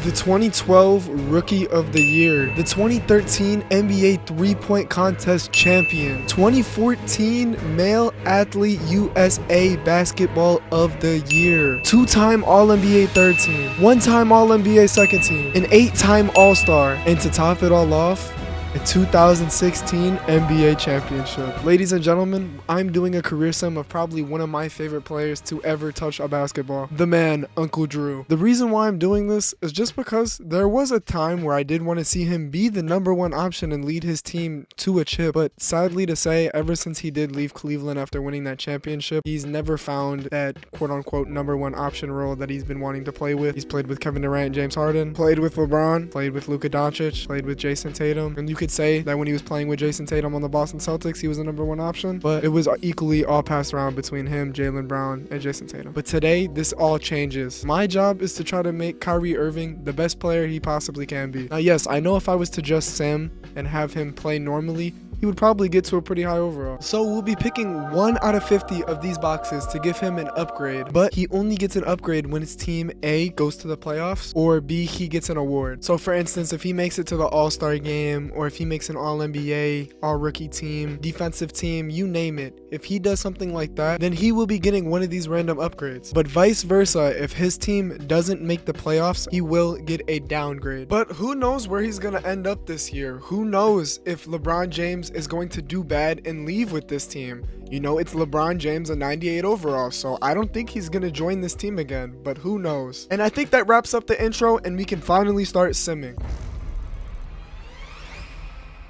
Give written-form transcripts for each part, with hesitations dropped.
the 2012 Rookie of the Year, the 2013 NBA three-point contest champion, 2014 Male Athlete USA Basketball of the Year, two-time All-NBA third team, one-time All-NBA second team, an 8-time All-Star, and to top it all off, a 2016 NBA championship. Ladies and gentlemen, I'm doing a career sim of probably one of my favorite players to ever touch a basketball. The man, Uncle Drew. The reason why I'm doing this is just because there was a time where I did want to see him be the #1 option and lead his team to a chip, but sadly to say, ever since he did leave Cleveland after winning that championship, he's never found that quote-unquote #1 option role that he's been wanting to play with. He's played with Kevin Durant and James Harden, played with LeBron, played with Luka Doncic, played with Jason Tatum, and you could say that when he was playing with Jason Tatum on the Boston Celtics, he was the #1 option, but it was equally all passed around between him, Jaylen Brown, and Jason Tatum. But today, this all changes. My job is to try to make Kyrie Irving the best player he possibly can be. Now, yes, I know if I was to just sim and have him play normally, he would probably get to a pretty high overall. So we'll be picking 1 out of 50 of these boxes to give him an upgrade, but he only gets an upgrade when his team A goes to the playoffs or B, he gets an award. So for instance, if he makes it to the All-Star game or if he makes an All-NBA, All-Rookie team, defensive team, you name it, if he does something like that, then he will be getting one of these random upgrades. But vice versa, if his team doesn't make the playoffs, he will get a downgrade. But who knows where he's gonna end up this year? Who knows if LeBron James is going to do bad and leave with this team? You know, it's LeBron James, a 98 overall, so I don't think he's gonna join this team again, but who knows? And I think that wraps up the intro and we can finally start simming.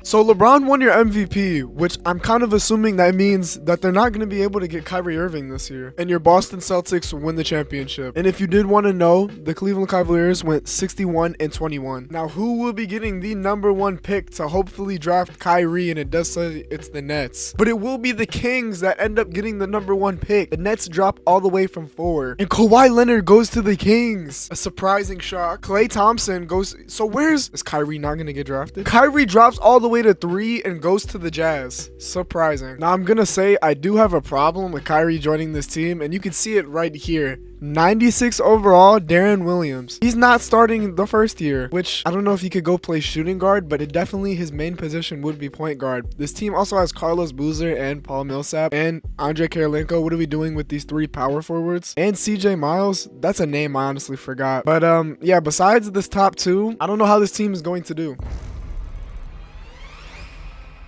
So LeBron won your MVP, which I'm kind of assuming that means that they're not going to be able to get Kyrie Irving this year. And your Boston Celtics win the championship. And if you did want to know, the Cleveland Cavaliers went 61-21. Now, who will be getting the #1 pick to hopefully draft Kyrie? And it does say it's the Nets. But it will be the Kings that end up getting the #1 pick. The Nets drop all the way from 4. And Kawhi Leonard goes to the Kings. A surprising shock. Klay Thompson goes... So is Kyrie not going to get drafted? Kyrie drops all the way to 3 and goes to the Jazz. Surprising. Now I'm gonna say I do have a problem with Kyrie joining this team, and you can see it right here. 96 overall, Darren Williams. He's not starting the first year, which I don't know if he could go play shooting guard, but it definitely his main position would be point guard. This team also has Carlos Boozer and Paul Millsap and Andre Kirilenko. What are we doing with these 3 power forwards? And CJ Miles. That's a name I honestly forgot. But yeah, besides this top 2, I don't know how this team is going to do.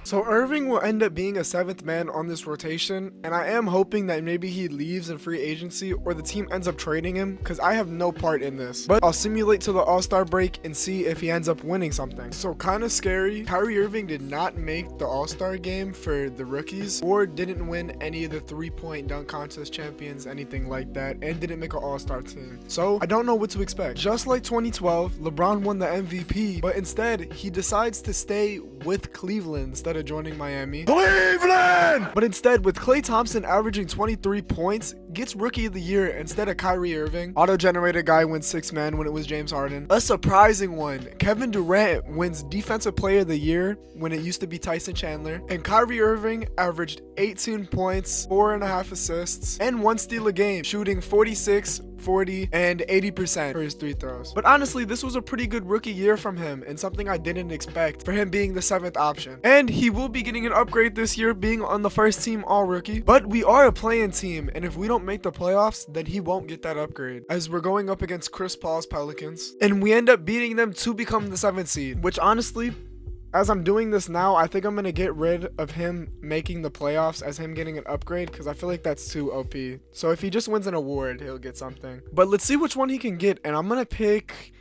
So Irving will end up being a 7th man on this rotation, and I am hoping that maybe he leaves in free agency or the team ends up trading him, because I have no part in this. But I'll simulate to the All-Star break and see if he ends up winning something. So kind of scary, Kyrie Irving did not make the All-Star game for the rookies or didn't win any of the 3-point dunk contest champions, anything like that, and didn't make an All-Star team. So I don't know what to expect. Just like 2012, LeBron won the MVP, but instead he decides to stay with Cleveland instead of joining Miami. Cleveland! But instead, with Klay Thompson averaging 23 points, gets Rookie of the Year instead of Kyrie Irving. Auto-generated guy wins 6th man when it was James Harden. A surprising one, Kevin Durant wins Defensive Player of the Year when it used to be Tyson Chandler. And Kyrie Irving averaged 18 points, 4.5 assists, and 1 steal a game, shooting 46, 40, and 80% for his 3 throws. But honestly, this was a pretty good rookie year from him and something I didn't expect for him being the 7th option. And he will be getting an upgrade this year being on the first team All-Rookie. But we are a play-in team, and if we don't make the playoffs, then he won't get that upgrade, as we're going up against Chris Paul's Pelicans. And we end up beating them to become the 7th seed, which honestly, as I'm doing this now, I think I'm going to get rid of him making the playoffs as him getting an upgrade, because I feel like that's too OP. So if he just wins an award, he'll get something. But let's see which one he can get, and I'm going to pick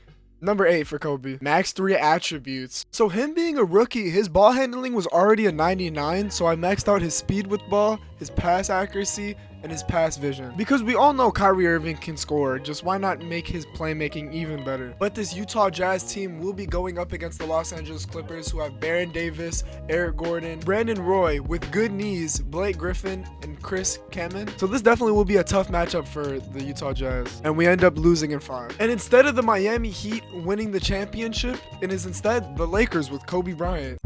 number 8 for Kobe. Max 3 attributes. So him being a rookie, his ball handling was already a 99, so I maxed out his speed with ball, his pass accuracy, and his pass vision. Because we all know Kyrie Irving can score, just why not make his playmaking even better? But this Utah Jazz team will be going up against the Los Angeles Clippers, who have Baron Davis, Eric Gordon, Brandon Roy, with good knees, Blake Griffin, and Chris Kaman. So this definitely will be a tough matchup for the Utah Jazz. And we end up losing in 5. And instead of the Miami Heat winning the championship, it is instead the Lakers with Kobe Bryant.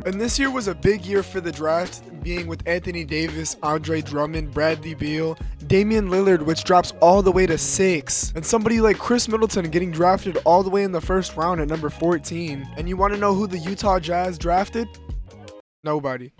And this year was a big year for the draft, being with Anthony Davis, Andre Drummond, Bradley Beal, Damian Lillard, which drops all the way to 6, and somebody like Chris Middleton getting drafted all the way in the first round at number 14. And you want to know who the Utah Jazz drafted? Nobody.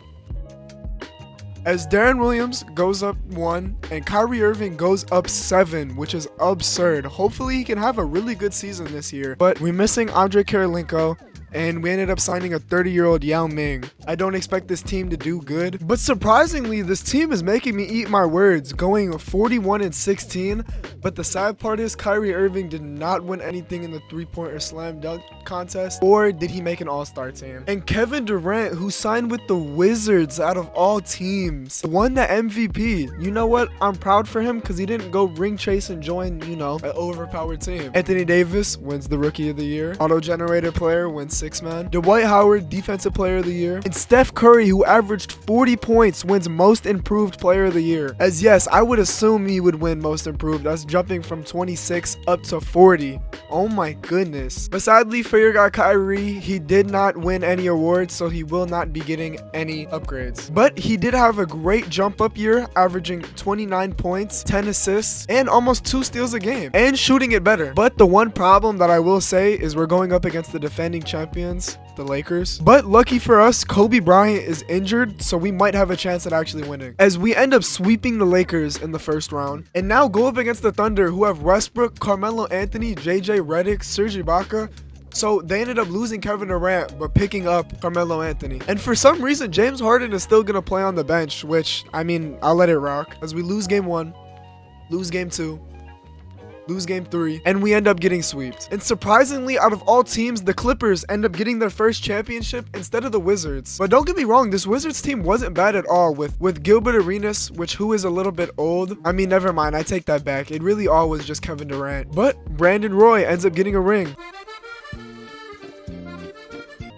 As Darren Williams goes up 1 and Kyrie Irving goes up 7, which is absurd. Hopefully he can have a really good season this year. But we're missing Andre Karolinko, and we ended up signing a 30-year-old Yao Ming. I don't expect this team to do good, but surprisingly, this team is making me eat my words, going 41-16. But the sad part is Kyrie Irving did not win anything in the three-point or slam dunk contest, or did he make an all-star team? And Kevin Durant, who signed with the Wizards out of all teams, won the MVP. You know what? I'm proud for him because he didn't go ring chase and join, an overpowered team. Anthony Davis wins the Rookie of the Year. Auto-generated player wins 6-man. Dwight Howard, Defensive Player of the Year. And Steph Curry, who averaged 40 points, wins Most Improved Player of the Year. As yes, I would assume he would win Most Improved. That's jumping from 26 up to 40. Oh my goodness. But sadly for your guy Kyrie, he did not win any awards, so he will not be getting any upgrades. But he did have a great jump up year, averaging 29 points, 10 assists, and almost 2 steals a game, and shooting it better. But the one problem that I will say is we're going up against the defending champions, the Lakers. But lucky for us, Kobe Bryant is injured, so we might have a chance at actually winning, as we end up sweeping the Lakers in the first round, and now go up against the Thunder, who have Westbrook, Carmelo Anthony, JJ Redick, Serge Ibaka. So they ended up losing Kevin Durant, but picking up Carmelo Anthony. And for some reason, James Harden is still going to play on the bench, which, I'll let it rock, as we lose game 1, lose game 2, lose game 3, and we end up getting swept. And surprisingly, out of all teams, the Clippers end up getting their first championship instead of the Wizards. But don't get me wrong, this Wizards team wasn't bad at all with Gilbert Arenas, who is a little bit old. Never mind, I take that back. It really all was just Kevin Durant. But Brandon Roy ends up getting a ring.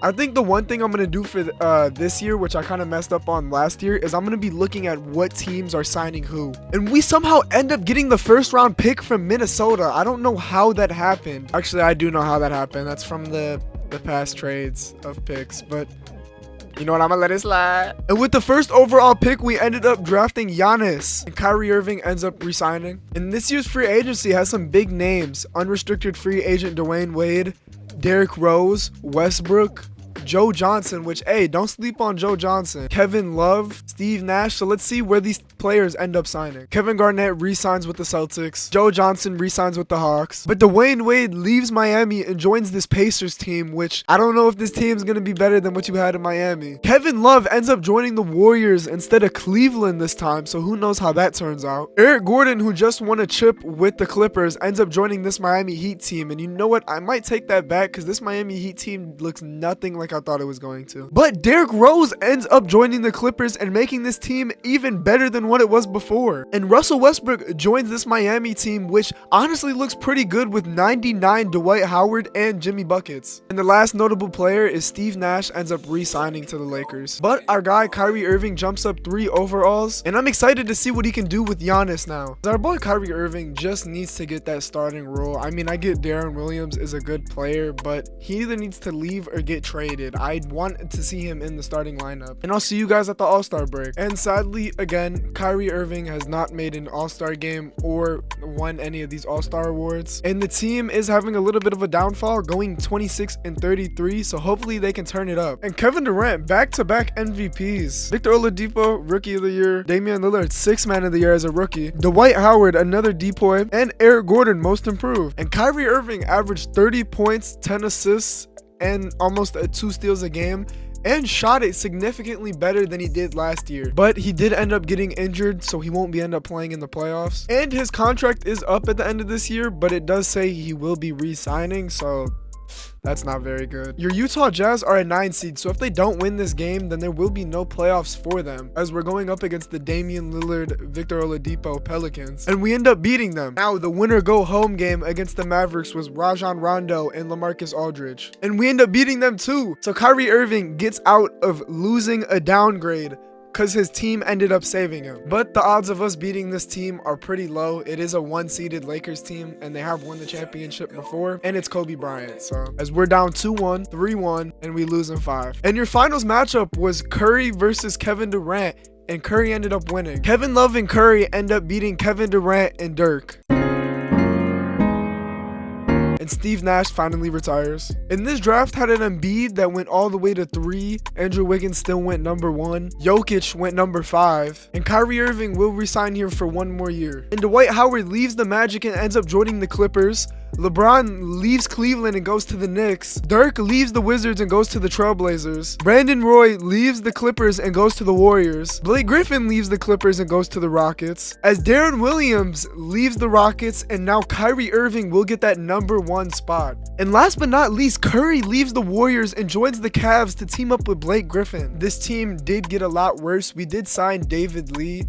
I think the one thing I'm going to do for this year, which I kind of messed up on last year, is I'm going to be looking at what teams are signing who. And we somehow end up getting the first round pick from Minnesota. I don't know how that happened. Actually, I do know how that happened. That's from the past trades of picks, but you know what, I'm gonna let it slide. And with the first overall pick, we ended up drafting Giannis, and Kyrie Irving ends up resigning. And this year's free agency has some big names: unrestricted free agent Dwayne Wade, Derrick Rose, Westbrook, Joe Johnson, which, hey, don't sleep on Joe Johnson, Kevin Love, Steve Nash. So let's see where these players end up signing. Kevin Garnett re-signs with the Celtics. Joe Johnson re-signs with the Hawks. But Dwayne Wade leaves Miami and joins this Pacers team, which I don't know if this team's going to be better than what you had in Miami. Kevin Love ends up joining the Warriors instead of Cleveland this time, so who knows how that turns out. Eric Gordon, who just won a chip with the Clippers, ends up joining this Miami Heat team. And you know what? I might take that back because this Miami Heat team looks nothing like I thought it was going to. But Derrick Rose ends up joining the Clippers and making this team even better than what it was before. And Russell Westbrook joins this Miami team, which honestly looks pretty good with 99 Dwight Howard and Jimmy Buckets. And the last notable player is Steve Nash ends up re-signing to the Lakers. But our guy Kyrie Irving jumps up 3 overalls, and I'm excited to see what he can do with Giannis now. Our boy Kyrie Irving just needs to get that starting role. I get Darren Williams is a good player, but he either needs to leave or get traded. I want to see him in the starting lineup. And I'll see you guys at the All-Star break. And sadly, again, Kyrie Irving has not made an All-Star game or won any of these All-Star awards. And the team is having a little bit of a downfall, going 26-33, so hopefully they can turn it up. And Kevin Durant, back-to-back MVPs. Victor Oladipo, Rookie of the Year. Damian Lillard, 6th Man of the Year as a rookie. Dwight Howard, another depoy. And Eric Gordon, Most Improved. And Kyrie Irving averaged 30 points, 10 assists, and almost 2 steals a game, and shot it significantly better than he did last year. But he did end up getting injured, so he won't end up playing in the playoffs. And his contract is up at the end of this year, but it does say he will be re-signing, so that's not very good. Your Utah Jazz are a 9 seed, so if they don't win this game, then there will be no playoffs for them, as we're going up against the Damian Lillard, Victor Oladipo Pelicans, and we end up beating them. Now, the winner go home game against the Mavericks was Rajon Rondo and LaMarcus Aldridge, and we end up beating them too. So Kyrie Irving gets out of losing a downgrade, because his team ended up saving him. But the odds of us beating this team are pretty low. It is a one-seeded Lakers team, and they have won the championship before, and it's Kobe Bryant. So as we're down 2-1, 3-1, and we lose in 5. And your finals matchup was Curry versus Kevin Durant, and Curry ended up winning. Kevin Love and Curry end up beating Kevin Durant and Dirk. And Steve Nash finally retires. And this draft had an Embiid that went all the way to 3. Andrew Wiggins still went number 1. Jokic went number 5. And Kyrie Irving will resign here for 1 more year. And Dwight Howard leaves the Magic and ends up joining the Clippers. LeBron leaves Cleveland and goes to the Knicks. Dirk leaves the Wizards and goes to the Trailblazers. Brandon Roy leaves the Clippers and goes to the Warriors. Blake Griffin leaves the Clippers and goes to the Rockets. As Darren Williams leaves the Rockets, and now Kyrie Irving will get that number 1 spot. And last but not least, Curry leaves the Warriors and joins the Cavs to team up with Blake Griffin. This team did get a lot worse. We did sign David Lee,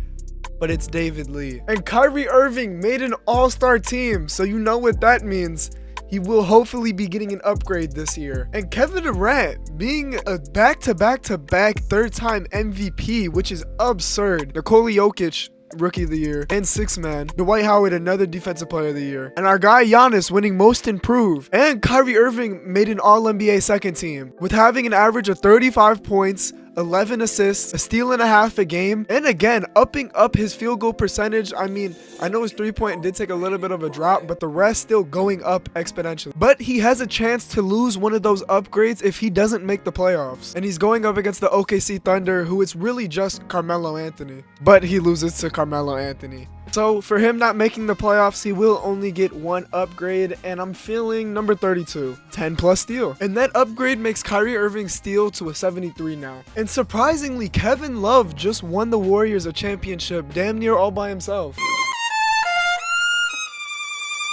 but it's David Lee. And Kyrie Irving made an all-star team, so you know what that means. He will hopefully be getting an upgrade this year. And Kevin Durant being a back-to-back-to-back third-time MVP, which is absurd. Nikola Jokic, Rookie of the Year, and 6th man. Dwight Howard, another Defensive Player of the Year. And our guy Giannis winning Most Improved. And Kyrie Irving made an All-NBA second team with having an average of 35 points, 11 assists, a steal and a half a game, and again, upping up his field goal percentage. I mean, I know his 3-point did take a little bit of a drop, but the rest still going up exponentially. But he has a chance to lose one of those upgrades if he doesn't make the playoffs. And he's going up against the OKC Thunder, who it's really just Carmelo Anthony. But he loses to Carmelo Anthony. So for him not making the playoffs, he will only get 1 upgrade, and I'm feeling number 32, 10 plus steal. And that upgrade makes Kyrie Irving's steal to a 73 now. And surprisingly, Kevin Love just won the Warriors a championship damn near all by himself.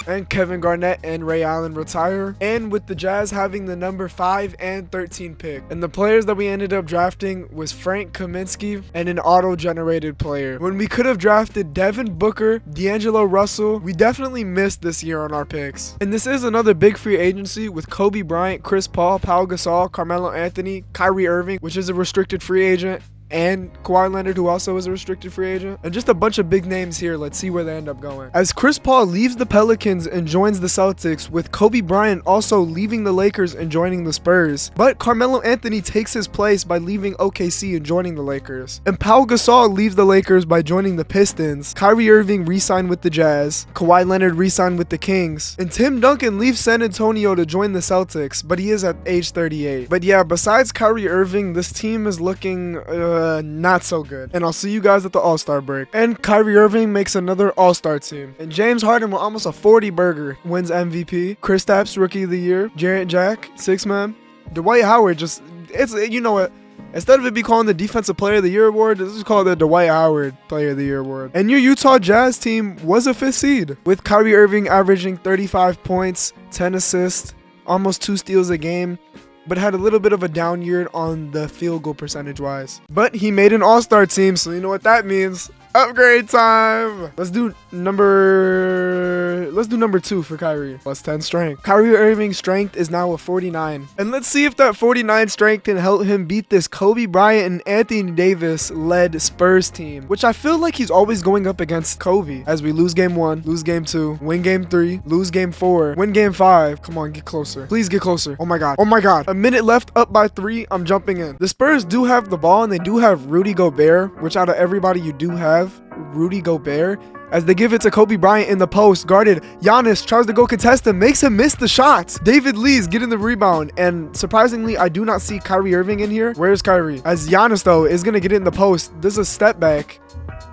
And Kevin Garnett and Ray Allen retire, and with the Jazz having the number 5 and 13 pick. And the players that we ended up drafting was Frank Kaminsky and an auto-generated player. When we could have drafted Devin Booker, D'Angelo Russell, we definitely missed this year on our picks. And this is another big free agency with Kobe Bryant, Chris Paul, Pau Gasol, Carmelo Anthony, Kyrie Irving, which is a restricted free agent, and Kawhi Leonard, who also is a restricted free agent, and just a bunch of big names here. Let's see where they end up going. As Chris Paul leaves the Pelicans and joins the Celtics, with Kobe Bryant also leaving the Lakers and joining the Spurs. But Carmelo Anthony takes his place by leaving OKC and joining the Lakers. And Pau Gasol leaves the Lakers by joining the Pistons. Kyrie Irving re-signed with the Jazz. Kawhi Leonard re-signed with the Kings. And Tim Duncan leaves San Antonio to join the Celtics, but he is at age 38. But yeah, besides Kyrie Irving, this team is looking not so good. And I'll see you guys at the All-Star break. And Kyrie Irving makes another All-Star team. And James Harden with almost a 40 burger wins MVP. Kristaps Rookie of the Year. Jarrett Jack, 6th man. Dwight Howard just, it's, you know what? Instead of it be calling the Defensive Player of the Year award, this is called the Dwight Howard Player of the Year award. And your Utah Jazz team was a 5th seed, with Kyrie Irving averaging 35 points, 10 assists, almost 2 steals a game, but had a little bit of a down year on the field goal percentage wise. But he made an all-star team, so you know what that means. Upgrade time. Let's do number 2 for Kyrie. Plus 10 strength. Kyrie Irving's strength is now a 49. And let's see if that 49 strength can help him beat this Kobe Bryant and Anthony Davis led Spurs team, which I feel like he's always going up against Kobe. As we lose game 1, lose game 2, win game 3, lose game 4, win game 5. Come on, get closer. Please get closer. Oh my god. Oh my god. A minute left, up by 3. I'm jumping in. The Spurs do have the ball, and they do have Rudy Gobert, which out of everybody you do have, Rudy Gobert, as they give it to Kobe Bryant in the post, guarded. Giannis tries to go contest him, makes him miss the shots. David Lee's getting the rebound, and surprisingly, I do not see Kyrie Irving in here. Where's Kyrie? As Giannis, though, is gonna get it in the post. Does a step back,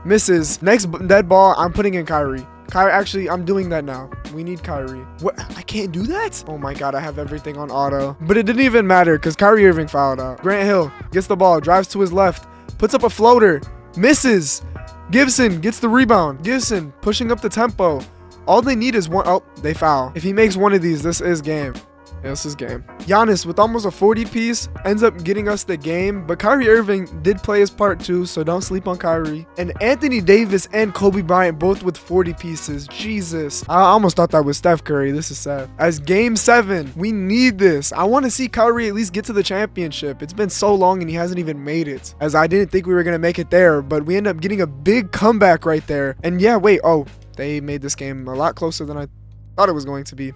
misses. Next dead ball, I'm putting in Kyrie. Actually, I'm doing that now. We need Kyrie. What? I can't do that? Oh my god, I have everything on auto. But it didn't even matter, because Kyrie Irving fouled out. Grant Hill gets the ball, drives to his left, puts up a floater, misses. Gibson gets the rebound. Gibson pushing up the tempo. All they need is one. Oh, they foul. If he makes one of these, this is game. Yeah, this is game. Giannis with almost a 40 piece ends up getting us the game, but Kyrie Irving did play his part too, so don't sleep on Kyrie. And Anthony Davis and Kobe Bryant both with 40 pieces. Jesus. I almost thought that was Steph Curry. This is sad. As game 7, we need this. I want to see Kyrie at least get to the championship. It's been so long and he hasn't even made it, as I didn't think we were going to make it there, but we end up getting a big comeback right there. And yeah, wait. Oh, they made this game a lot closer than I thought it was going to be.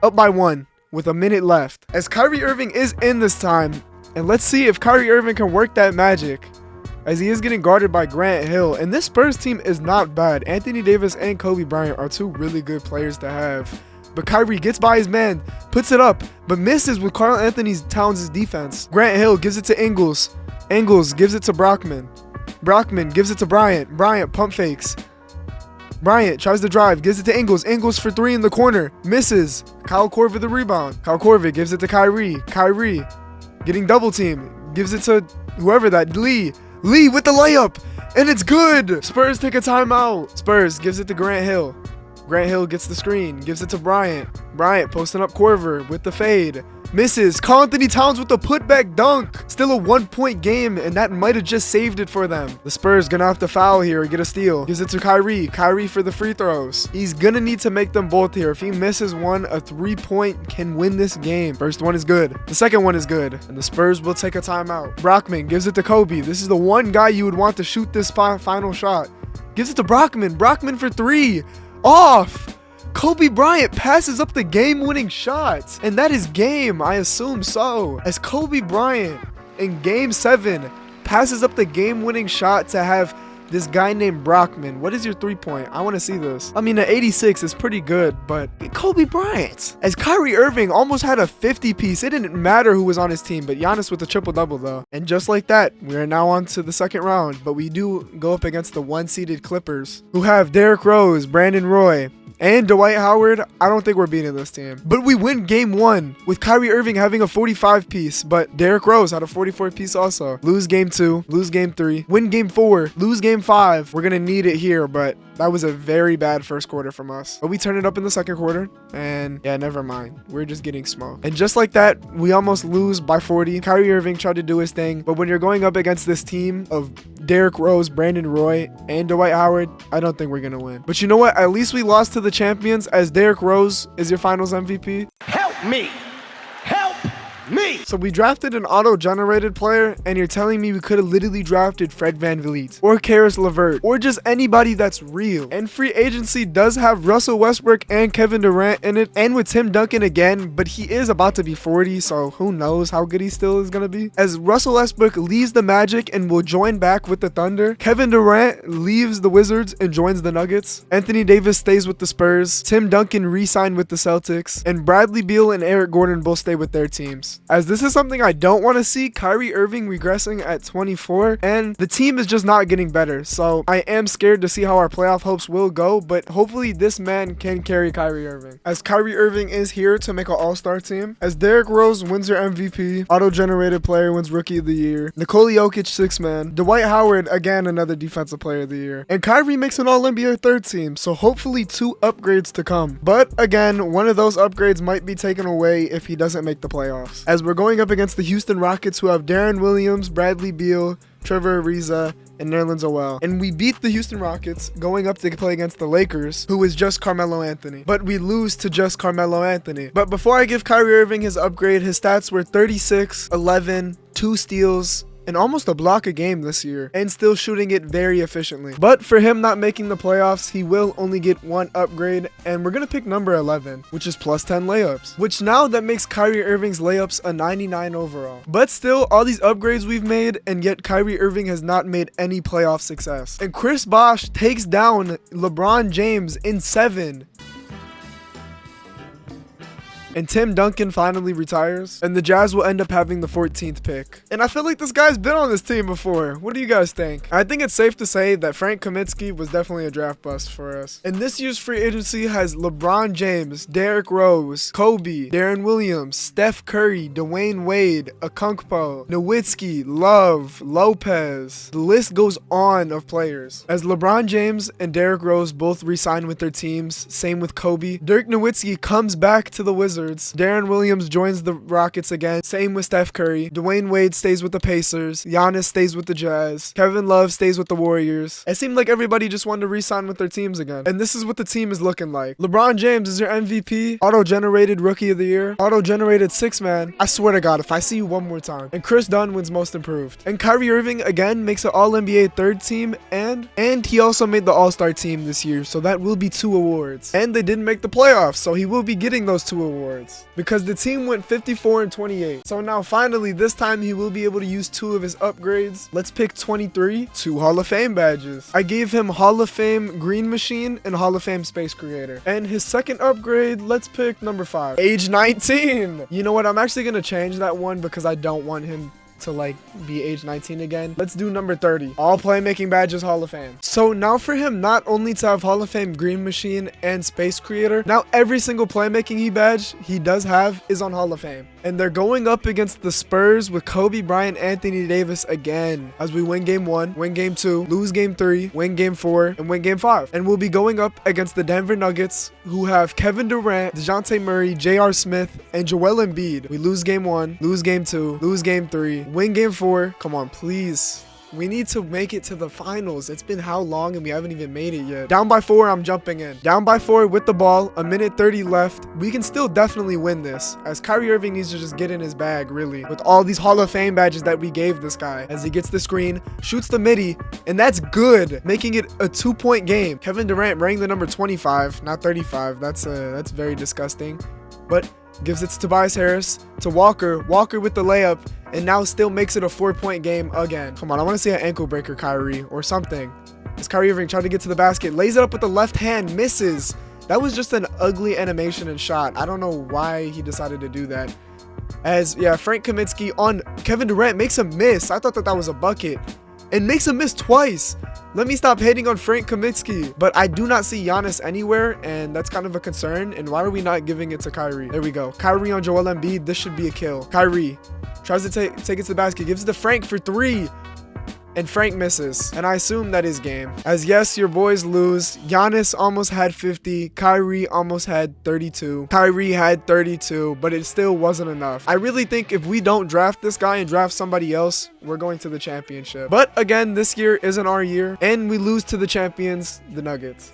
Up by 1 with a minute left, as Kyrie Irving is in this time. And let's see if Kyrie Irving can work that magic, as he is getting guarded by Grant Hill. And this Spurs team is not bad. Anthony Davis and Kobe Bryant are 2 really good players to have. But Kyrie gets by his man, puts it up, but misses with Karl Anthony Towns' defense. Grant Hill gives it to Ingles. Ingles gives it to Brockman. Brockman gives it to Bryant. Bryant pump fakes. Bryant tries to drive, gives it to Ingles. Ingles for 3 in the corner, misses. Kyle Korver the rebound. Kyle Korver gives it to Kyrie. Kyrie getting double team, gives it to whoever that, Lee. Lee with the layup, and it's good. Spurs take a timeout. Spurs gives it to Grant Hill. Grant Hill gets the screen, gives it to Bryant. Bryant posting up Korver with the fade. Misses. Karl Anthony Towns with the putback dunk. Still a 1-point game, and that might have just saved it for them. The Spurs gonna have to foul here, get a steal. Gives it to Kyrie. Kyrie for the free throws. He's gonna need to make them both here. If he misses one, a 3-point can win this game. First one is good. The second one is good, and the Spurs will take a timeout. Brockman gives it to Kobe. This is the one guy you would want to shoot this final shot. Gives it to Brockman. Brockman for 3. Off. Kobe Bryant passes up the game-winning shot, and that is game, I assume so, as Kobe Bryant in game 7 passes up the game-winning shot to have this guy named Brockman. What is your 3-point? I want to see this. I mean, an 86 is pretty good, but Kobe Bryant, as Kyrie Irving almost had a 50 piece. It didn't matter who was on his team, but Giannis with a triple-double though. And just like that, we are now on to the second round, but we do go up against the 1-seeded Clippers, who have Derrick Rose, Brandon Roy, and Dwight Howard. I don't think we're beating this team. But we win game 1 with Kyrie Irving having a 45 piece, but Derrick Rose had a 44 piece also. Lose game 2, lose game 3, win game 4, lose game 5. We're gonna need it here, but that was a very bad first quarter from us. But we turn it up in the second quarter, and yeah, never mind. We're just getting smoked. And just like that, we almost lose by 40. Kyrie Irving tried to do his thing, but when you're going up against this team of Derrick Rose, Brandon Roy, and Dwight Howard, I don't think we're gonna win. But you know what? At least we lost to the champions, as Derrick Rose is your finals MVP. Help me! Help me! So we drafted an auto-generated player, and you're telling me we could have literally drafted Fred VanVleet or Karis LeVert or just anybody that's real. And free agency does have Russell Westbrook and Kevin Durant in it, and with Tim Duncan again, but he is about to be 40, so who knows how good he still is gonna be. As Russell Westbrook leaves the Magic and will join back with the Thunder, Kevin Durant leaves the Wizards and joins the Nuggets, Anthony Davis stays with the Spurs, Tim Duncan re-signed with the Celtics, and Bradley Beal and Eric Gordon both stay with their teams. As this is something I don't want to see, Kyrie Irving regressing at 24, and the team is just not getting better. So I am scared to see how our playoff hopes will go, but hopefully this man can carry Kyrie Irving. As Kyrie Irving is here to make an all-star team, as Derrick Rose wins your MVP, auto-generated player wins Rookie of the Year, Nikola Jokic 6-man, Dwight Howard again another Defensive Player of the Year, and Kyrie makes an All-NBA third team, so hopefully 2 upgrades to come. But again, one of those upgrades might be taken away if he doesn't make the playoffs, as we're going up against the Houston Rockets, who have Darren Williams, Bradley Beal, Trevor Ariza, and Nerlens Noel. And we beat the Houston Rockets going up to play against the Lakers, who is just Carmelo Anthony. But we lose to just Carmelo Anthony. But before I give Kyrie Irving his upgrade, his stats were 36, 11, 2 steals, and almost a block a game this year, and still shooting it very efficiently. But for him not making the playoffs, he will only get 1 upgrade, and we're gonna pick number 11, which is plus 10 layups, which now that makes Kyrie Irving's layups a 99 overall. But still, all these upgrades we've made, and yet Kyrie Irving has not made any playoff success. And Chris Bosh takes down LeBron James in 7. And Tim Duncan finally retires, and the Jazz will end up having the 14th pick. And I feel like this guy's been on this team before. What do you guys think? I think it's safe to say that Frank Kaminsky was definitely a draft bust for us. And this year's free agency has LeBron James, Derrick Rose, Kobe, Darren Williams, Steph Curry, Dwayne Wade, Okunkpo, Nowitzki, Love, Lopez. The list goes on of players. As LeBron James and Derrick Rose both re-signed with their teams, same with Kobe, Dirk Nowitzki comes back to the Wizards. Wizards. Darren Williams joins the Rockets again. Same with Steph Curry. Dwayne Wade stays with the Pacers. Giannis stays with the Jazz. Kevin Love stays with the Warriors. It seemed like everybody just wanted to re-sign with their teams again. And this is what the team is looking like. LeBron James is your MVP. Auto-generated Rookie of the Year. Auto-generated Sixth Man. I swear to God, if I see you one more time. And Chris Dunn wins Most Improved. And Kyrie Irving again makes an All-NBA third team, and he also made the All-Star team this year, so that will be 2 awards. And they didn't make the playoffs, so he will be getting those 2 awards because the team went 54-28. So now finally this time he will be able to use 2 of his upgrades. Let's pick 23, 2 Hall of Fame badges. I gave him Hall of Fame Green Machine and Hall of Fame Space Creator. And his second upgrade, let's pick number 5, age 19. You know what, I'm actually gonna change that one because I don't want him to like be age 19 again. Let's do number 30, all playmaking badges Hall of Fame. So now for him not only to have Hall of Fame Green Machine and Space Creator, now every single playmaking badge he does have is on Hall of Fame. And they're going up against the Spurs with Kobe Bryant, Anthony Davis again as we win game 1, win game 2, lose game 3, win game 4, and win game 5. And we'll be going up against the Denver Nuggets who have Kevin Durant, DeJounte Murray, J.R. Smith, and Joel Embiid. We lose game 1, lose game 2, lose game 3, win game 4. Come on, please. We need to make it to the finals. It's been how long and we haven't even made it yet. Down by 4, I'm jumping in. Down by 4 with the ball, a minute 30 left. We can still definitely win this, as Kyrie Irving needs to just get in his bag, really, with all these Hall of Fame badges that we gave this guy. As he gets the screen, shoots the midi, and that's good, making it a 2-point game. Kevin Durant wearing the number 25, not 35. That's very disgusting. But gives it to Tobias Harris, to Walker with the layup, and now still makes it a 4-point game again. Come on, I want to see an ankle breaker, Kyrie, or something. As Kyrie Irving tried to get to the basket, lays it up with the left hand, misses. That was just an ugly animation and shot. I don't know why he decided to do that. As, yeah, Frank Kaminsky on Kevin Durant makes a miss. I thought that was a bucket. And makes a miss twice. Let me stop hating on Frank Kaminsky. But I do not see Giannis anywhere, and that's kind of a concern. And why are we not giving it to Kyrie? There we go. Kyrie on Joel Embiid. This should be a kill. Kyrie tries to take it to the basket. Gives it to Frank for 3. And Frank misses. And I assume that is game. As yes, your boys lose. Giannis almost had 50. Kyrie almost had 32. Kyrie had 32, but it still wasn't enough. I really think if we don't draft this guy and draft somebody else, we're going to the championship. But again, this year isn't our year. And we lose to the champions, the Nuggets.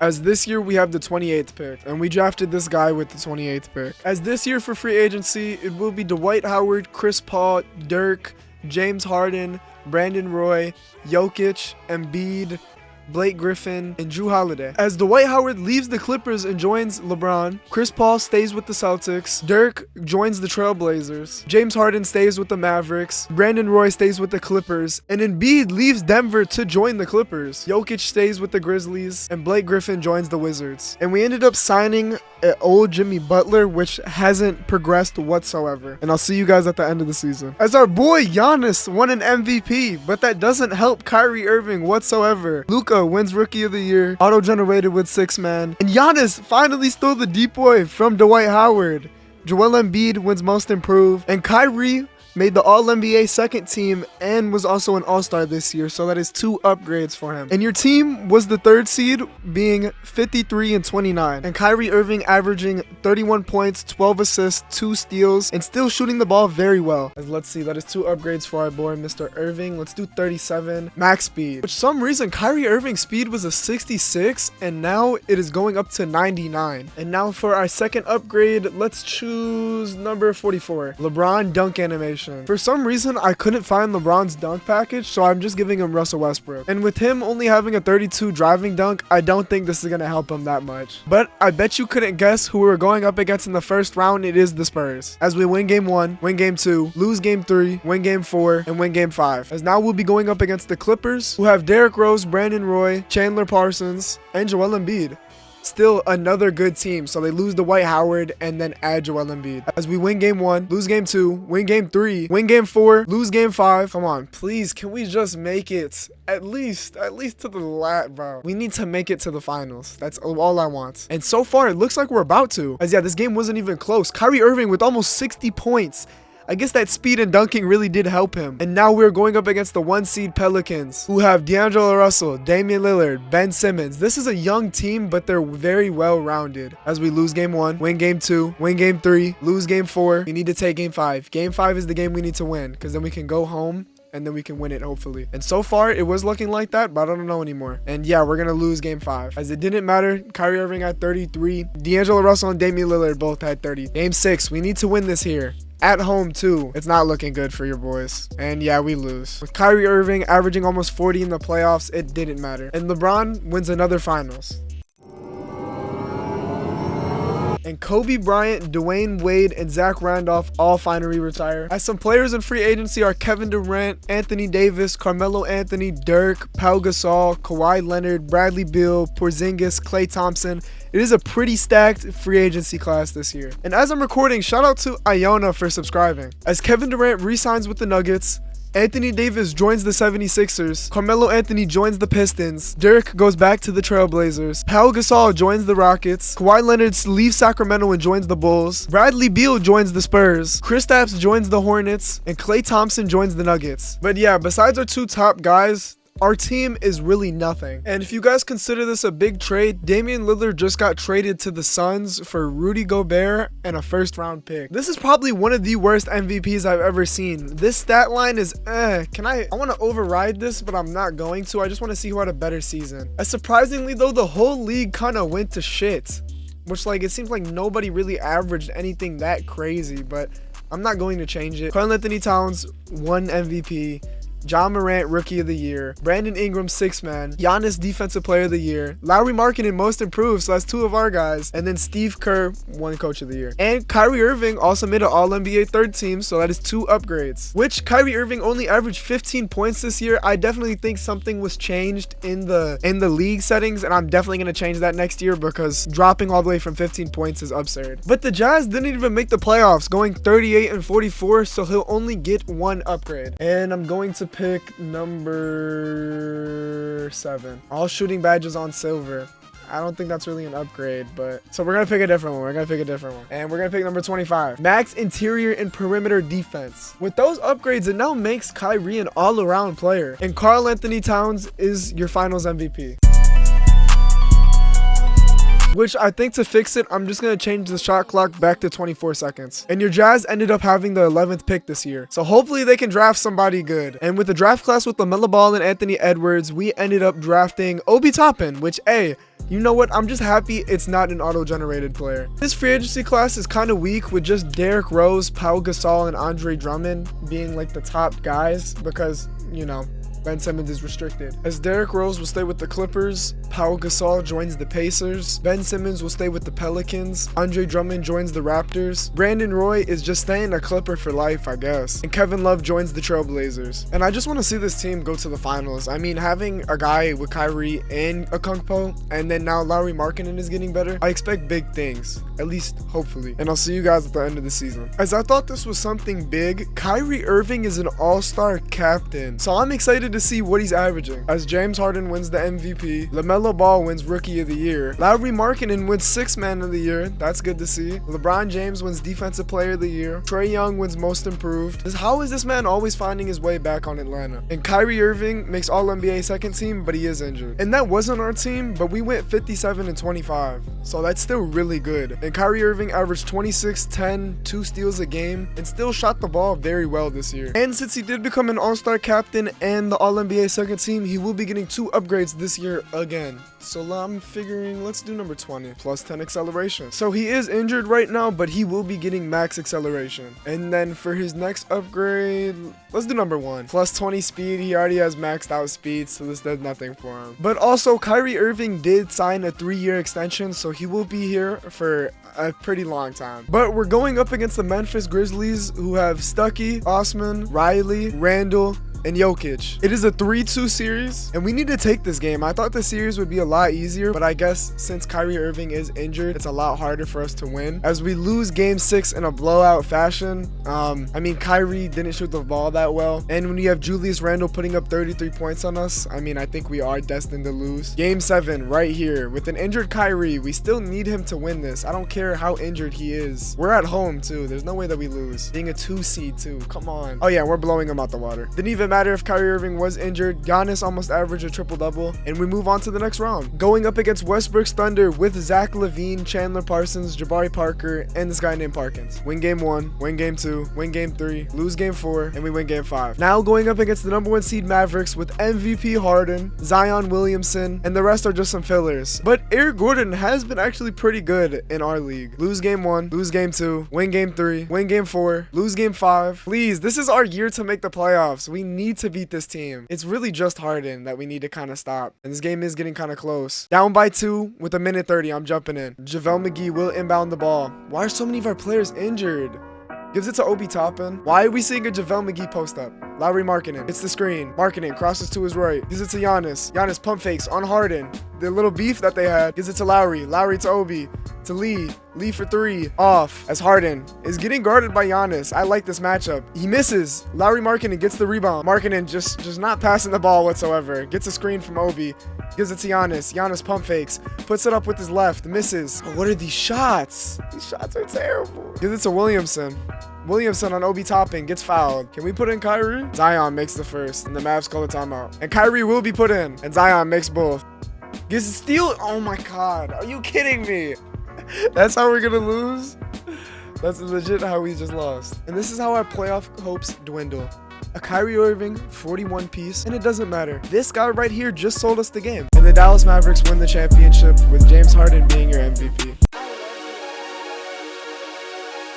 As this year we have the 28th pick, and we drafted this guy with the 28th pick. As this year for free agency, it will be Dwight Howard, Chris Paul, Dirk, James Harden, Brandon Roy, Jokic, Embiid, Blake Griffin, and Drew Holiday. As Dwight Howard leaves the Clippers and joins LeBron, Chris Paul stays with the Celtics, Dirk joins the Trailblazers, James Harden stays with the Mavericks, Brandon Roy stays with the Clippers, and Embiid leaves Denver to join the Clippers. Jokic stays with the Grizzlies, and Blake Griffin joins the Wizards. And we ended up signing an old Jimmy Butler, which hasn't progressed whatsoever. And I'll see you guys at the end of the season. As our boy Giannis won an MVP, but that doesn't help Kyrie Irving whatsoever. Luka wins Rookie of the Year, auto-generated with 6 man. And Giannis finally stole the deep boy from Dwight Howard. Joel Embiid wins Most Improved. And Kyrie made the All-NBA second team and was also an All-Star this year, so that is 2 upgrades for him. And your team was the 3rd seed, being 53-29. And Kyrie Irving averaging 31 points, 12 assists, 2 steals, and still shooting the ball very well. As let's see, that is 2 upgrades for our boy, Mr. Irving. Let's do 37. Max speed. For some reason, Kyrie Irving's speed was a 66, and now it is going up to 99. And now for our second upgrade, let's choose number 44. LeBron dunk animation. For some reason, I couldn't find LeBron's dunk package, so I'm just giving him Russell Westbrook. And with him only having a 32 driving dunk, I don't think this is going to help him that much. But I bet you couldn't guess who we were going up against in the first round. It is the Spurs. As we win game 1, win game 2, lose game 3, win game 4, and win game 5. As now we'll be going up against the Clippers, who have Derrick Rose, Brandon Roy, Chandler Parsons, and Joel Embiid. Still another good team, so they lose Dwight Howard and then add Joel Embiid. As we win game 1, lose game 2, win game 3, win game 4, lose game 5. Come on, please, can we just make it at least to the lat, bro? We need to make it to the finals. That's all I want. And so far, it looks like we're about to. As yeah, this game wasn't even close. Kyrie Irving with almost 60 points. I guess that speed and dunking really did help him. And now we're going up against the 1 seed Pelicans, who have D'Angelo Russell, Damian Lillard, Ben Simmons. This is a young team, but they're very well rounded. As we lose game 1, win game 2, win game 3, lose game 4, we need to take game 5. Game 5 is the game we need to win, because then we can go home and then we can win it, hopefully. And so far, it was looking like that, but I don't know anymore. And yeah, we're gonna lose game 5. As it didn't matter, Kyrie Irving had 33. D'Angelo Russell and Damian Lillard both had 30. Game 6, we need to win this here. At home, too. It's not looking good for your boys. And yeah, we lose. With Kyrie Irving averaging almost 40 in the playoffs, it didn't matter. And LeBron wins another finals. And Kobe Bryant, Dwayne Wade, and Zach Randolph all finally retire. As some players in free agency are Kevin Durant, Anthony Davis, Carmelo Anthony, Dirk, Pau Gasol, Kawhi Leonard, Bradley Beal, Porzingis, Klay Thompson. It is a pretty stacked free agency class this year. And as I'm recording, shout out to Iona for subscribing. As Kevin Durant re-signs with the Nuggets, Anthony Davis joins the 76ers. Carmelo Anthony joins the Pistons. Dirk goes back to the Trailblazers. Pau Gasol joins the Rockets. Kawhi Leonard leaves Sacramento and joins the Bulls. Bradley Beal joins the Spurs. Kristaps joins the Hornets. And Klay Thompson joins the Nuggets. But yeah, besides our 2 top guys, our team is really nothing. And if you guys consider this a big trade, Damian Lillard just got traded to the Suns for Rudy Gobert and a 1st round pick. This is probably one of the worst MVPs I've ever seen. This stat line is I want to override this, but I'm not going to. I just want to see who had a better season. As surprisingly though, the whole league kind of went to shit. Which, like, it seems like nobody really averaged anything that crazy, but I'm not going to change it. Karl-Anthony Towns won MVP. John Morant, Rookie of the Year. Brandon Ingram, 6th man. Giannis, Defensive Player of the Year. Lauri Markkanen, Most Improved, so that's 2 of our guys. And then Steve Kerr won Coach of the Year. And Kyrie Irving also made an All-NBA 3rd team, so that is 2 upgrades. Which Kyrie Irving only averaged 15 points this year. I definitely think something was changed in the league settings, and I'm definitely going to change that next year because dropping all the way from 15 points is absurd. But the Jazz didn't even make the playoffs, going 38 and 44, so he'll only get 1 upgrade. And I'm going to pick number 7. All shooting badges on silver. I don't think that's really an upgrade, but so we're gonna pick a different one. And we're gonna pick number 25. Max interior and perimeter defense. With those upgrades, it now makes Kyrie an all-around player, and Karl-Anthony Towns is your finals MVP. Which I think to fix it, I'm just going to change the shot clock back to 24 seconds. And your Jazz ended up having the 11th pick this year. So hopefully they can draft somebody good. And with the draft class with LaMelo Ball and Anthony Edwards, we ended up drafting Obi Toppin, which, hey, you know what? I'm just happy it's not an auto-generated player. This free agency class is kind of weak with just Derrick Rose, Pau Gasol, and Andre Drummond being like the top guys because, you know, Ben Simmons is restricted. As Derrick Rose will stay with the Clippers, Pau Gasol joins the Pacers, Ben Simmons will stay with the Pelicans, Andre Drummond joins the Raptors, Brandon Roy is just staying a Clipper for life, I guess, and Kevin Love joins the Trailblazers. And I just want to see this team go to the finals. I mean, having a guy with Kyrie and Okongpo, and then now Lauri Markkanen is getting better, I expect big things, at least hopefully. And I'll see you guys at the end of the season. As I thought this was something big, Kyrie Irving is an all-star captain, so I'm excited to see what he's averaging. As James Harden wins the MVP, LaMelo Ball wins Rookie of the Year, Lauri Markkanen wins 6th Man of the Year, that's good to see. LeBron James wins Defensive Player of the Year, Trae Young wins Most Improved. How is this man always finding his way back on Atlanta? And Kyrie Irving makes All-NBA 2nd team, but he is injured. And that wasn't our team, but we went 57 and 25, so that's still really good. And Kyrie Irving averaged 26, 10, 2 steals a game, and still shot the ball very well this year. And since he did become an All-Star captain and the All-NBA 2nd team, he will be getting 2 upgrades this year again. So I'm figuring let's do number 20 plus 10 acceleration. So he is injured right now, but he will be getting max acceleration. And then for his next upgrade, let's do number 1 plus 20 speed. He already has maxed out speed, so this does nothing for him. But also Kyrie Irving did sign a 3-year extension, so he will be here for a pretty long time. But we're going up against the Memphis Grizzlies, who have Stuckey, Osman, Riley, Randall, and Jokic. It is a 3-2 series, and we need to take this game. I thought the series would be a lot easier, but I guess since Kyrie Irving is injured, it's a lot harder for us to win. As we lose game 6 in a blowout fashion, I mean, Kyrie didn't shoot the ball that well. And when you have Julius Randle putting up 33 points on us, I mean, I think we are destined to lose. Game 7 right here with an injured Kyrie. We still need him to win this. I don't care how injured he is. We're at home too. There's no way that we lose. Being a 2 seed too. Come on. Oh yeah, we're blowing him out the water. Didn't even matter if Kyrie Irving was injured. Giannis almost averaged a triple-double. And we move on to the next round. Going up against Westbrook's Thunder with Zach LaVine, Chandler Parsons, Jabari Parker, and this guy named Parkins. Win game 1, win game 2, win game 3, lose game 4, and we win game 5. Now going up against the number 1 seed Mavericks with MVP Harden, Zion Williamson, and the rest are just some fillers. But Eric Gordon has been actually pretty good in our league. Lose game 1, lose game 2, win game 3, win game 4, lose game 5. Please, this is our year to make the playoffs. We need to beat this team. It's really just Harden that we need to kind of stop. And this game is getting kind of close. Down by 2 with a minute 30. I'm jumping in. JaVale McGee will inbound the ball. Why are so many of our players injured? Gives it to Obi Toppin. Why are we seeing a JaVale McGee post up? Lowry Markkanen hits the screen. Markkanen crosses to his right. Gives it to Giannis. Giannis pump fakes on Harden. The little beef that they had. Gives it to Lowry. Lowry to Obi. To Lee. Lee for 3. Off. As Harden is getting guarded by Giannis. I like this matchup. He misses. Lowry Markkanen gets the rebound. Markkanen just not passing the ball whatsoever. Gets a screen from Obi. Gives it to Giannis. Giannis pump fakes. Puts it up with his left. Misses. Oh, what are these shots? These shots are terrible. Gives it to Williamson. Williamson on Obi Toppin gets fouled. Can we put in Kyrie? Zion makes the first, and the Mavs call a timeout. And Kyrie will be put in, and Zion makes both. Gets a steal. Oh my God. Are you kidding me? That's how we're gonna lose? That's legit how we just lost. And this is how our playoff hopes dwindle. A Kyrie Irving 41 piece, and it doesn't matter. This guy right here just sold us the game. And the Dallas Mavericks win the championship with James Harden being your MVP.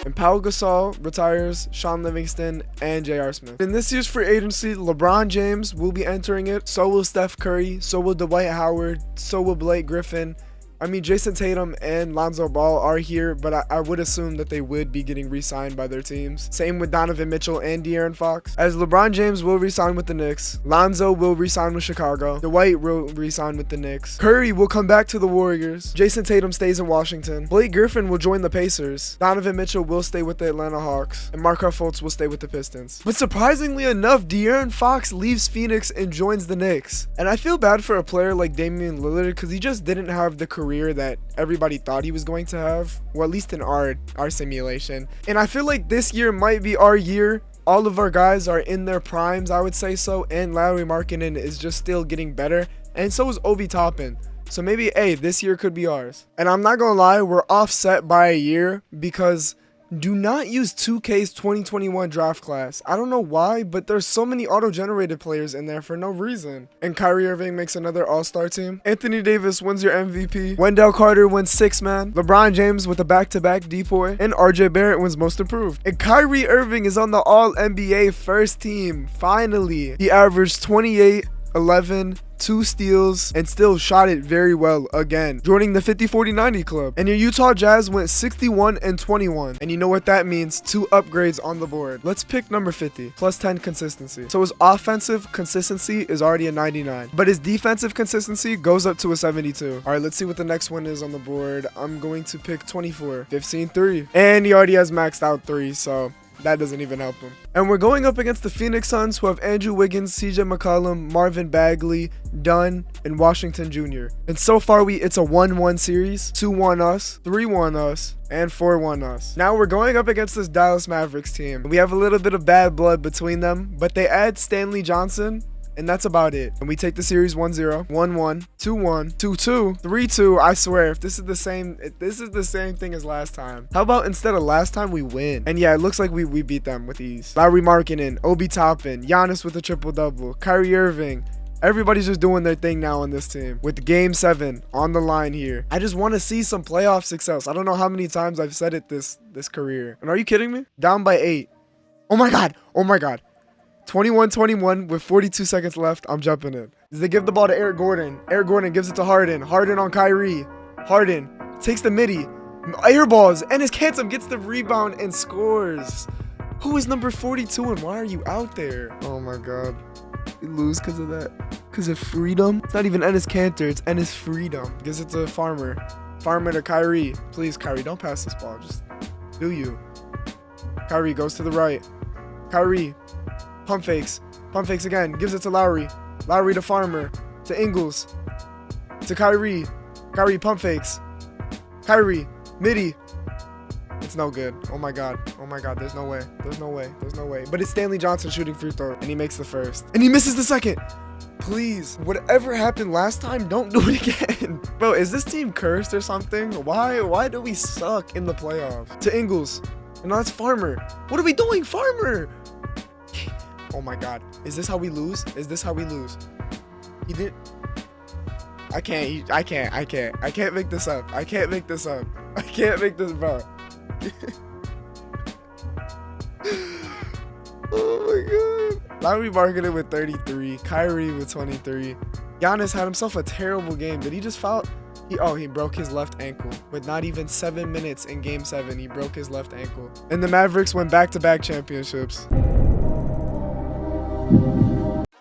And Pau Gasol retires, Sean Livingston, and J.R. Smith. In this year's free agency, LeBron James will be entering it. So will Steph Curry. So will Dwight Howard. So will Blake Griffin. I mean, Jason Tatum and Lonzo Ball are here, but I would assume that they would be getting re-signed by their teams. Same with Donovan Mitchell and De'Aaron Fox. As LeBron James will re-sign with the Knicks. Lonzo will re-sign with Chicago. Dwight will re-sign with the Knicks. Curry will come back to the Warriors. Jason Tatum stays in Washington. Blake Griffin will join the Pacers. Donovan Mitchell will stay with the Atlanta Hawks. And Markelle Fultz will stay with the Pistons. But surprisingly enough, De'Aaron Fox leaves Phoenix and joins the Knicks. And I feel bad for a player like Damian Lillard because he just didn't have the career that everybody thought he was going to have, well, at least in our simulation. And I feel like this year might be our year. All of our guys are in their primes, I would say so, and Lowry Markkanen is just still getting better, and so is Obi Toppin. So maybe, hey, this year could be ours. And I'm not gonna lie, we're offset by a year because do not use 2K's 2021 draft class. I don't know why, but there's so many auto-generated players in there for no reason. And Kyrie Irving makes another all-star team. Anthony Davis wins your MVP. Wendell Carter wins 6-man. LeBron James with a back-to-back depoy. And RJ Barrett wins most improved. And Kyrie Irving is on the All-NBA first team. Finally. He averaged 28, 11, 2 steals, and still shot it very well again, joining the 50-40-90 club. And your Utah Jazz went 61 and 21. And you know what that means? 2 upgrades on the board. Let's pick number 50, plus 10 consistency. So his offensive consistency is already a 99, but his defensive consistency goes up to a 72. All right, let's see what the next one is on the board. I'm going to pick 24, 15-3. And he already has maxed out 3, so that doesn't even help him. And we're going up against the Phoenix Suns, who have Andrew Wiggins, CJ McCollum, Marvin Bagley, Dunn, and Washington Jr. And so far, it's a 1-1 series. 2-1 us, 3-1 us, and 4-1 us. Now we're going up against this Dallas Mavericks team. We have a little bit of bad blood between them, but they add Stanley Johnson, and that's about it. And we take the series 1-0, 1-1, 2-1, 2-2, 3-2. I swear, if this is the same thing as last time. How about instead of last time, we win? And yeah, it looks like we beat them with ease. Lowry Markkanen, Obi Toppin, Giannis with a triple-double, Kyrie Irving. Everybody's just doing their thing now on this team. With game 7 on the line here. I just want to see some playoff success. I don't know how many times I've said it this career. And are you kidding me? Down by 8. Oh my God. Oh my God. 21-21 with 42 seconds left. I'm jumping in. They give the ball to Eric Gordon. Eric Gordon gives it to Harden. Harden on Kyrie. Harden takes the midi. Air balls. Enes Kanter gets the rebound and scores. Who is number 42 and why are you out there? Oh my God. We lose because of that. Because of freedom. It's not even Enes Kanter. It's Enes Freedom. Gives it to Farmer. Farmer to Kyrie. Please, Kyrie, don't pass this ball. Just do you. Kyrie goes to the right. Kyrie. Pump fakes. Pump fakes again. Gives it to Lowry. Lowry to Farmer. To Ingles. To Kyrie. Kyrie pump fakes. Kyrie. Midi. It's no good. Oh my god. Oh my god. There's no way. There's no way. There's no way. But it's Stanley Johnson shooting free throw. And he makes the first. And he misses the second. Please. Whatever happened last time, don't do it again. Bro, is this team cursed or something? Why do we suck in the playoffs? To Ingles. And now it's Farmer. What are we doing? Farmer. Oh my god. Is this how we lose? Is this how we lose? He did. I can't make this up. I can't make this up. I can't make this, bro. Oh my god. Lowry marketed with 33. Kyrie with 23. Giannis had himself a terrible game. Did he just foul? He broke his left ankle. With not even 7 minutes in game 7, he broke his left ankle. And the Mavericks went back-to-back championships.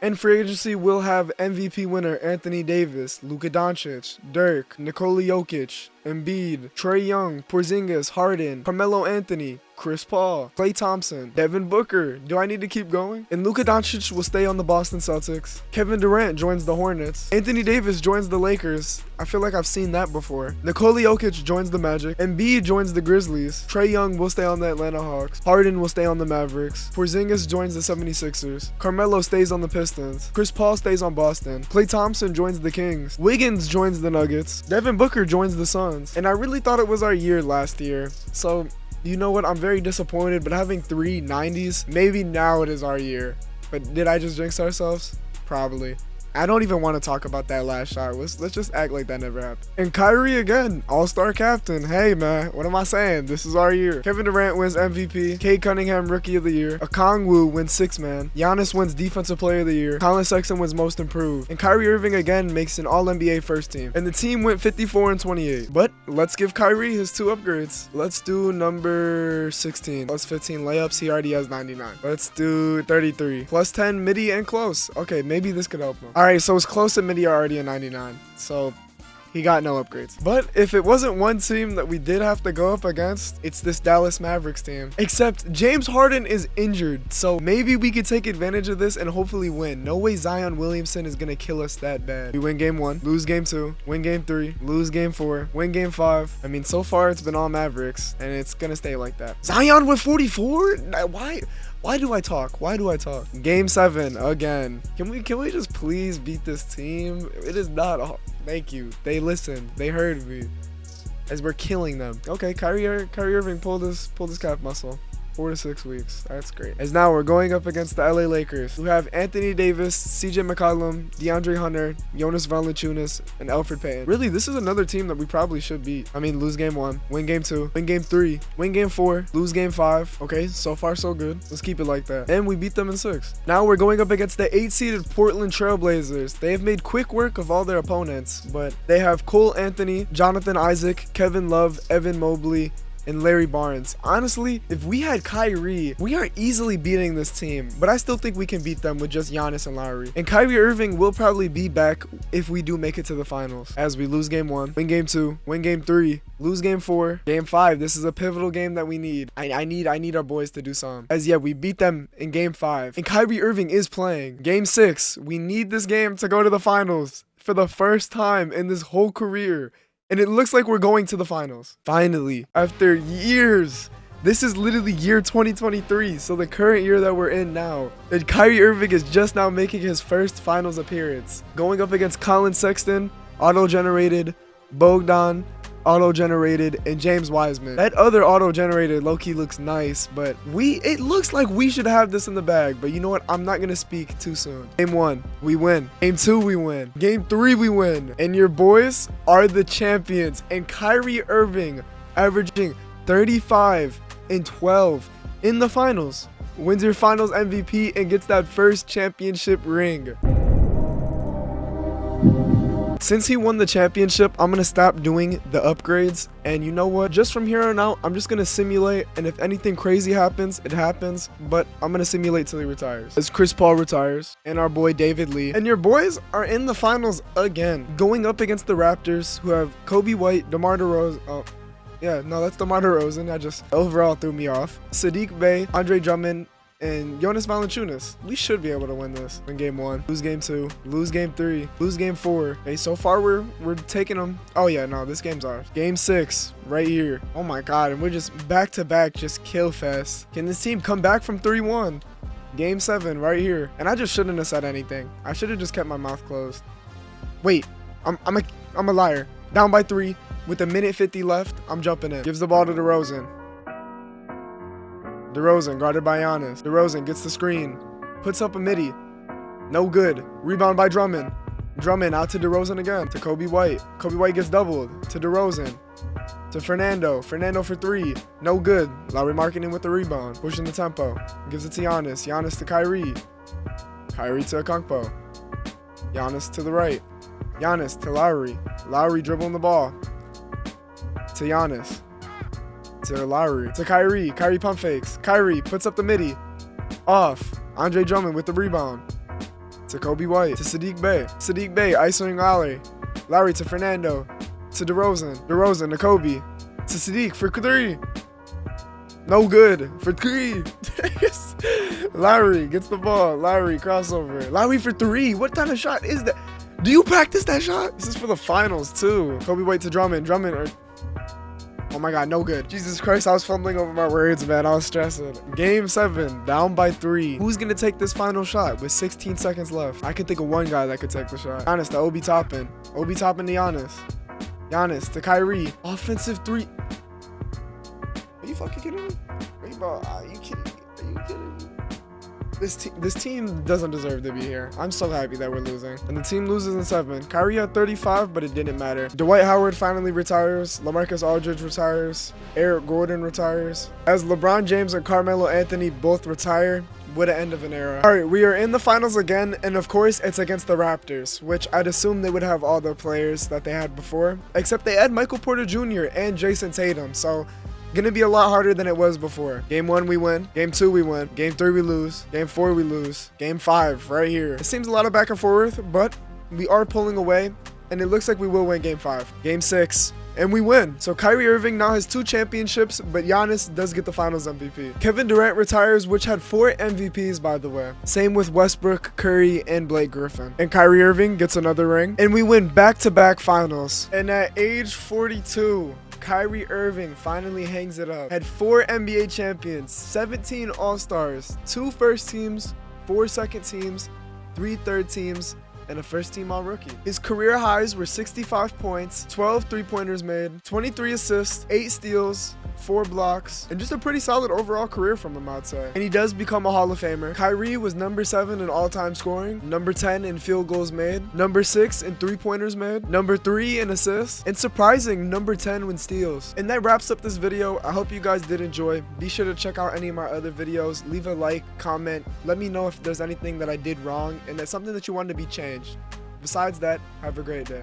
And free agency will have MVP winner Anthony Davis, Luka Doncic, Dirk, Nikola Jokic, Embiid, Trae Young, Porzingis, Harden, Carmelo Anthony, Chris Paul, Klay Thompson, Devin Booker. Do I need to keep going? And Luka Doncic will stay on the Boston Celtics. Kevin Durant joins the Hornets. Anthony Davis joins the Lakers. I feel like I've seen that before. Nikola Jokic joins the Magic. Embiid joins the Grizzlies. Trae Young will stay on the Atlanta Hawks. Harden will stay on the Mavericks. Porzingis joins the 76ers. Carmelo stays on the Pistons. Chris Paul stays on Boston. Klay Thompson joins the Kings. Wiggins joins the Nuggets. Devin Booker joins the Suns. And I really thought it was our year last year. So, you know what? I'm very disappointed, but having 3 90s, maybe now it is our year. But did I just jinx ourselves? Probably. I don't even want to talk about that last shot. Let's just act like that never happened. And Kyrie again, all-star captain. Hey man, what am I saying? This is our year. Kevin Durant wins MVP. Cade Cunningham Rookie of the Year. Okongwu wins 6th man. Giannis wins Defensive Player of the Year. Colin Sexton wins Most Improved. And Kyrie Irving again makes an All-NBA first team. And the team went 54-28. But let's give Kyrie his 2 upgrades. Let's do number 16. Plus 15 layups. He already has 99. Let's do 33. Plus 10 midi and close. Okay, maybe this could help him. Alright, so it's close and midi are already a 99. So he got no upgrades. But if it wasn't one team that we did have to go up against, it's this Dallas Mavericks team. Except James Harden is injured. So maybe we could take advantage of this and hopefully win. No way Zion Williamson is going to kill us that bad. We win game 1, lose game 2, win game 3, lose game 4, win game 5. I mean, so far it's been all Mavericks and it's going to stay like that. Zion with 44? Why do I talk? Why do I talk? Game 7 again. Can we just please beat this team? It is not. Thank you. They listened. They heard me. As we're killing them. Okay, Kyrie Irving pulled his calf muscle. 4 to 6 weeks. That's great. As now we're going up against the LA Lakers, who have Anthony Davis, CJ McCollum, DeAndre Hunter, Jonas Valanciunas, and Elfrid Payton. Really, this is another team that we probably should beat. I mean, lose game 1, win game 2, win game 3, win game 4, lose game 5. Okay, so far so good. Let's keep it like that. And we beat them in 6. Now we're going up against the 8-seeded Portland Trailblazers. They have made quick work of all their opponents, but they have Cole Anthony, Jonathan Isaac, Kevin Love, Evan Mobley, and Larry Barnes. Honestly, if we had Kyrie, we are easily beating this team, but I still think we can beat them with just Giannis and Lowry. And Kyrie Irving will probably be back if we do make it to the finals, as we lose game 1, win game 2, win game 3, lose game 4, game 5. This is a pivotal game that we need. I need our boys to do something. As yeah, we beat them in game 5, and Kyrie Irving is playing. Game 6, we need this game to go to the finals for the first time in this whole career. And it looks like we're going to the finals. Finally, after years. This is literally year 2023, so the current year that we're in now. And Kyrie Irving is just now making his first finals appearance. Going up against Colin Sexton, auto-generated, Bogdan, auto-generated, and James Wiseman. That other auto-generated low-key looks nice, but it looks like we should have this in the bag. But you know what? I'm not gonna speak too soon. Game 1, we win. Game 2, we win. Game 3, we win. And your boys are the champions. And Kyrie Irving averaging 35 and 12 in the finals wins your finals MVP and gets that first championship ring. Since he won the championship, I'm gonna stop doing the upgrades, and you know what, just from here on out, I'm just gonna simulate, and if anything crazy happens, it happens, but I'm gonna simulate till he retires. As Chris Paul retires, and our boy David Lee, and your boys are in the finals again, going up against the Raptors, who have Kobe White, DeMar DeRozan, yeah, no, that's DeMar DeRozan. I just overall threw me off. Sadiq Bey, Andre Drummond, and Jonas Valanciunas. We should be able to win this in game 1. Lose game 2. Lose game 3. Lose game 4. Okay, so far we're taking them. Oh yeah, no, this game's ours. Game 6, right here. Oh my god, and we're just back to back, just kill fest. Can this team come back from 3-1? Game 7, right here. And I just shouldn't have said anything. I should have just kept my mouth closed. Wait, I'm a liar. Down by 3. With a minute 50 left, I'm jumping in. Gives the ball to DeRozan. DeRozan guarded by Giannis. DeRozan gets the screen. Puts up a midi. No good. Rebound by Drummond. Drummond out to DeRozan again. To Kobe White. Kobe White gets doubled. To DeRozan. To Fernando. Fernando for 3. No good. Lowry marketing with the rebound. Pushing the tempo. Gives it to Giannis. Giannis to Kyrie. Kyrie to Okongpo. Giannis to the right. Giannis to Lowry. Lowry dribbling the ball. To Giannis. To Lowry. To Kyrie. Kyrie pump fakes. Kyrie puts up the midi. Off. Andre Drummond with the rebound. To Kobe White. To Sadiq Bey. Sadiq Bey isoing Lowry. Lowry to Fernando. To DeRozan. DeRozan to Kobe. To Sadiq for 3. No good. For 3. Lowry gets the ball. Lowry crossover. Lowry for 3. What kind of shot is that? Do you practice that shot? This is for the finals too. Kobe White to Drummond. Drummond. Oh my god, no good. Jesus Christ, I was fumbling over my words, man. I was stressing. Game 7, down by 3. Who's gonna take this final shot with 16 seconds left? I can think of one guy that could take the shot. Giannis to Obi Toppin. Obi Toppin to Giannis. Giannis to Kyrie. Offensive 3. Are you fucking kidding me? Are you kidding me? Are you kidding me? This team doesn't deserve to be here. I'm so happy that we're losing. And the team loses in 7. Kyrie had 35, but it didn't matter. Dwight Howard finally retires. LaMarcus Aldridge retires. Eric Gordon retires. As LeBron James and Carmelo Anthony both retire, what an end of an era. Alright, we are in the finals again, and of course it's against the Raptors, which I'd assume they would have all the players that they had before, except they had Michael Porter Jr. and Jason Tatum, so gonna be a lot harder than it was before. Game 1 we win. Game 2 we win. Game 3 we lose. Game 4 we lose. Game 5 right here. It seems a lot of back and forth, but we are pulling away, and it looks like we will win Game 5. Game 6. And we win. So Kyrie Irving now has 2 championships, but Giannis does get the finals MVP. Kevin Durant retires, which had 4 MVPs, by the way. Same with Westbrook, Curry, and Blake Griffin. And Kyrie Irving gets another ring. And we win back-to-back finals. And at age 42, Kyrie Irving finally hangs it up. Had 4 NBA champions, 17 All-Stars, 2 first teams, 4 second teams, 3 third teams, and a first-team All-Rookie. His career highs were 65 points, 12 three-pointers made, 23 assists, 8 steals, 4 blocks, and just a pretty solid overall career from him, I'd say. And he does become a Hall of Famer. Kyrie was number 7 in all-time scoring, number 10 in field goals made, number 6 in three-pointers made, number 3 in assists, and surprising number 10 in steals. And that wraps up this video. I hope you guys did enjoy. Be sure to check out any of my other videos. Leave a like, comment, let me know if there's anything that I did wrong and that's something that you wanted to be changed. Besides that, have a great day.